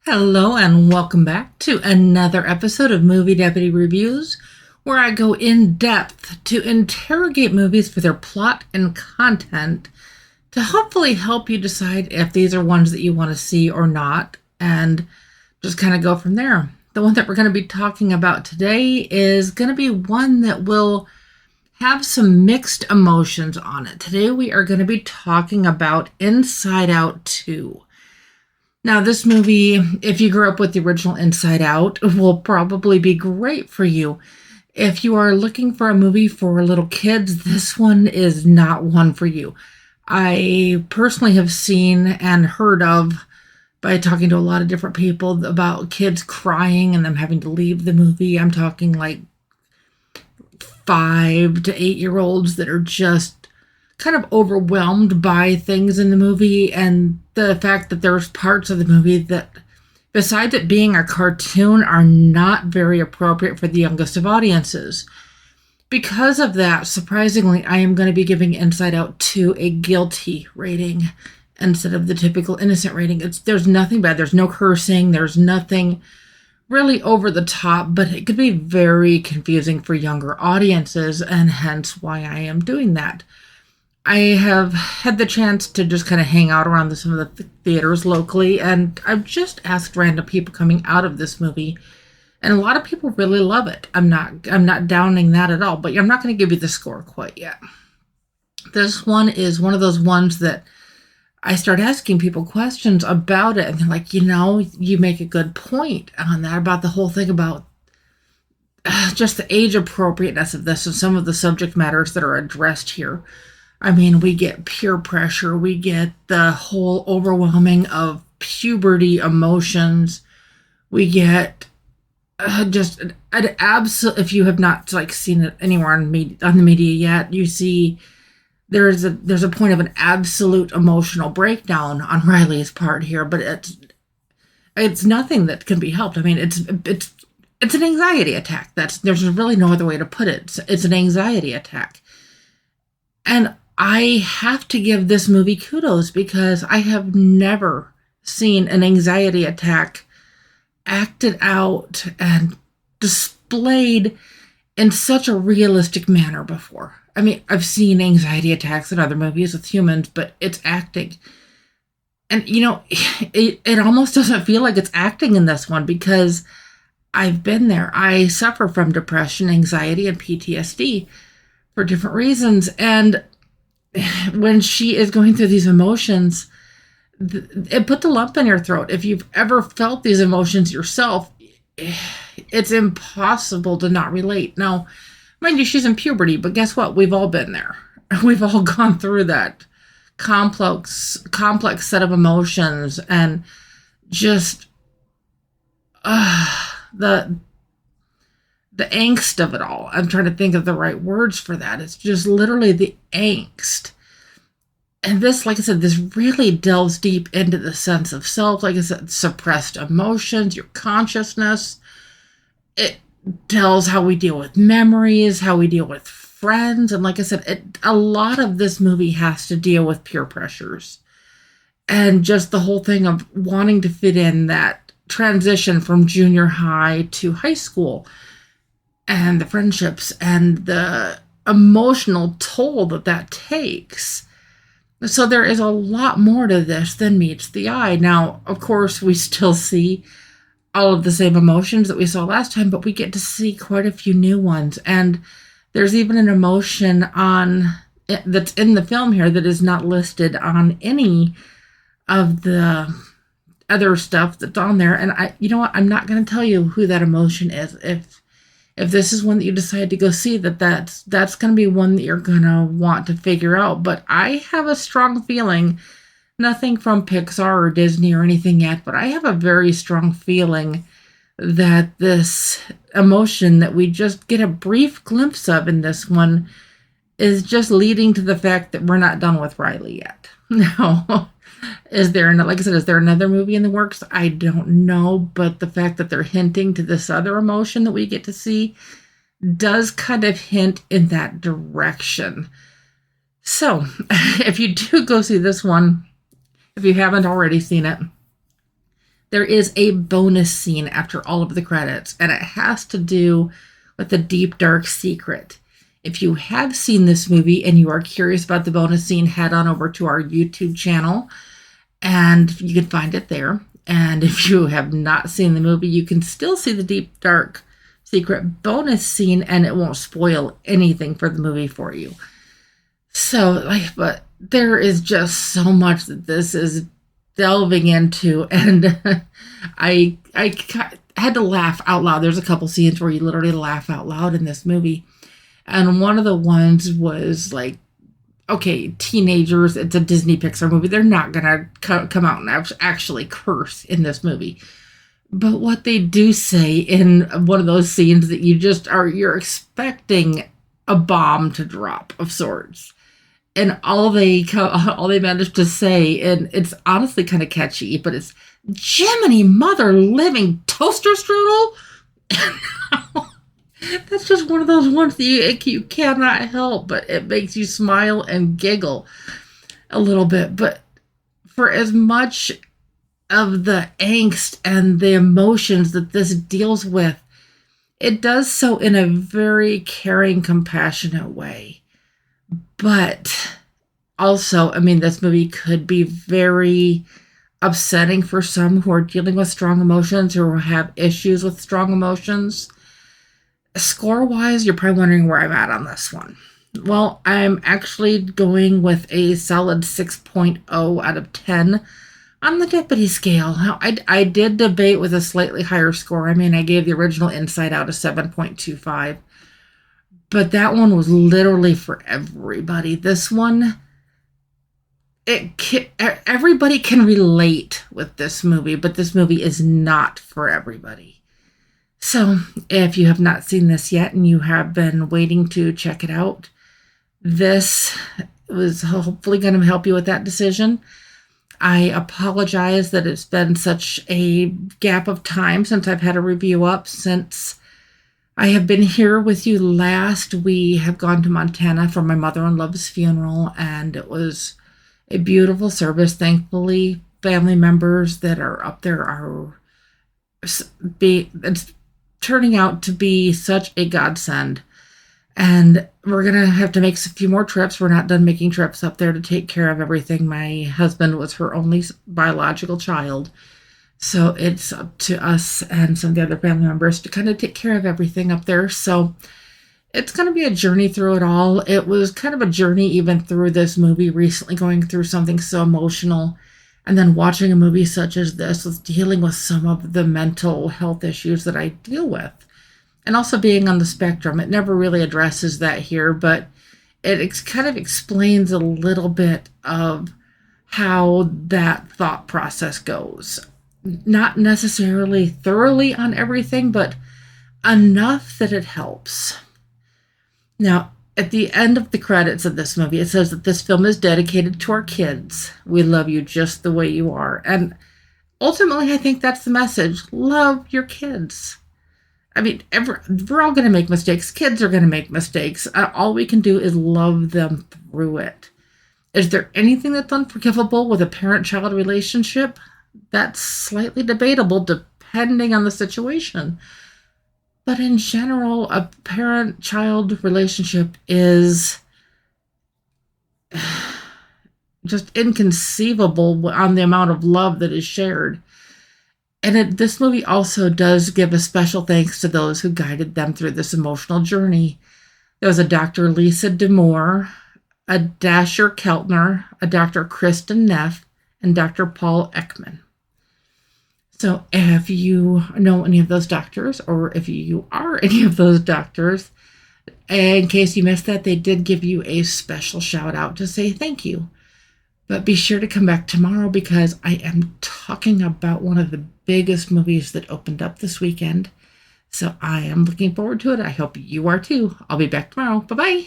Hello and welcome back to another episode of Movie Deputy Reviews, where I go in depth to interrogate movies for their plot and content to hopefully help you decide if these are ones that you want to see or not, and just kind of go from there. The one that we're going to be talking about today is going to be one that will have some mixed emotions on it. Today we are going to be talking about Inside Out 2. Now, this movie, if you grew up with the original Inside Out, will probably be great for you. If you are looking for a movie for little kids, this one is not one for you. I personally have seen and heard of, by talking to a lot of different people, about kids crying and them having to leave the movie. I'm talking like 5 to 8-year-olds that are just kind of overwhelmed by things in the movie, and the fact that there's parts of the movie that, besides it being a cartoon, are not very appropriate for the youngest of audiences. Because of that, surprisingly, I am going to be giving Inside Out 2 a guilty rating instead of the typical innocent rating. There's nothing bad. There's no cursing. There's nothing really over the top, but it could be very confusing for younger audiences, and hence why I am doing that. I have had the chance to just kind of hang out around some of the theaters locally, and I've just asked random people coming out of this movie, and a lot of people really love it. I'm not downing that at all, but I'm not going to give you the score quite yet. This one is one of those ones that I start asking people questions about it, and they're like, you make a good point on that, about the whole thing about just the age appropriateness of this and some of the subject matters that are addressed here. I mean, we get peer pressure, we get the whole overwhelming of puberty emotions, we get just an absolute, if you have not seen it anywhere on the media yet, you see there's a point of an absolute emotional breakdown on Riley's part here, but it's nothing that can be helped. I mean, it's an anxiety attack. There's really no other way to put it. It's an anxiety attack. And I have to give this movie kudos, because I have never seen an anxiety attack acted out and displayed in such a realistic manner before. I mean, I've seen anxiety attacks in other movies with humans, but it's acting. And, it almost doesn't feel like it's acting in this one, because I've been there. I suffer from depression, anxiety, and PTSD for different reasons. And when she is going through these emotions, it put the lump in your throat. If you've ever felt these emotions yourself, it's impossible to not relate. Now, mind you, she's in puberty, but guess what? We've all been there. We've all gone through that complex set of emotions, and just the angst of it all. I'm trying to think of the right words for that. It's just literally the angst. And this, like I said, this really delves deep into the sense of self. Like I said, suppressed emotions, your consciousness. It tells how we deal with memories, how we deal with friends. And like I said, a lot of this movie has to deal with peer pressures. And just the whole thing of wanting to fit in, that transition from junior high to high school, and the friendships and the emotional toll that takes. So there is a lot more to this than meets the eye. Now, of course, we still see all of the same emotions that we saw last time, but we get to see quite a few new ones. And there's even an emotion that's in the film here that is not listed on any of the other stuff that's on there. And I'm not going to tell you who that emotion is. If this is one that you decide to go see, that's going to be one that you're going to want to figure out. But I have a strong feeling, nothing from Pixar or Disney or anything yet, but I have a very strong feeling that this emotion that we just get a brief glimpse of in this one is just leading to the fact that we're not done with Riley yet. Now, like I said, is there another movie in the works? I don't know, but the fact that they're hinting to this other emotion that we get to see does kind of hint in that direction. So, if you do go see this one, if you haven't already seen it, there is a bonus scene after all of the credits, and it has to do with a deep, dark secret. If you have seen this movie and you are curious about the bonus scene, head on over to our YouTube channel, and you can find it there. And if you have not seen the movie, you can still see the deep, dark secret bonus scene, and it won't spoil anything for the movie for you. So, but there is just so much that this is delving into, and I had to laugh out loud. There's a couple scenes where you literally laugh out loud in this movie, and one of the ones was like, okay, teenagers, it's a Disney Pixar movie, they're not gonna come out and actually curse in this movie, but what they do say in one of those scenes that you're expecting a bomb to drop of sorts. And all they managed to say, and it's honestly kind of catchy, but it's Jiminy mother living toaster strudel. That's just one of those ones that you cannot help, but it makes you smile and giggle a little bit. But for as much of the angst and the emotions that this deals with, it does so in a very caring, compassionate way. But also, I mean, this movie could be very upsetting for some who are dealing with strong emotions or have issues with strong emotions. Score-wise, you're probably wondering where I'm at on this one. Well, I'm actually going with a solid 6.0 out of 10 on the Deputy scale. Now, I did debate with a slightly higher score. I mean, I gave the original Inside Out a 7.25. But that one was literally for everybody. This one, everybody can relate with this movie, but this movie is not for everybody. So if you have not seen this yet and you have been waiting to check it out, this was hopefully going to help you with that decision. I apologize that it's been such a gap of time since I've had a review up. Since I have been here with you last, we have gone to Montana for my mother-in-law's funeral, and it was a beautiful service. Thankfully, family members that are up there it's turning out to be such a godsend. And we're going to have to make a few more trips. We're not done making trips up there to take care of everything. My husband was her only biological child. So it's up to us and some of the other family members to kind of take care of everything up there. So it's going to be a journey through it all. It was kind of a journey even through this movie recently, going through something so emotional. And then watching a movie such as this was dealing with some of the mental health issues that I deal with. And also being on the spectrum. It never really addresses that here, but it kind of explains a little bit of how that thought process goes. Not necessarily thoroughly on everything, but enough that it helps. Now, at the end of the credits of this movie, it says that this film is dedicated to our kids. We love you just the way you are. And ultimately, I think that's the message. Love your kids. I mean, we're all going to make mistakes. Kids are going to make mistakes. All we can do is love them through it. Is there anything that's unforgivable with a parent-child relationship? That's slightly debatable depending on the situation. But in general, a parent-child relationship is just inconceivable on the amount of love that is shared. And this movie also does give a special thanks to those who guided them through this emotional journey. There was a Dr. Lisa DeMoore, a Dasher Keltner, a Dr. Kristen Neff, and Dr. Paul Ekman. So if you know any of those doctors, or if you are any of those doctors, in case you missed that, they did give you a special shout out to say thank you. But be sure to come back tomorrow because I am talking about one of the biggest movies that opened up this weekend. So I am looking forward to it. I hope you are too. I'll be back tomorrow. Bye-bye.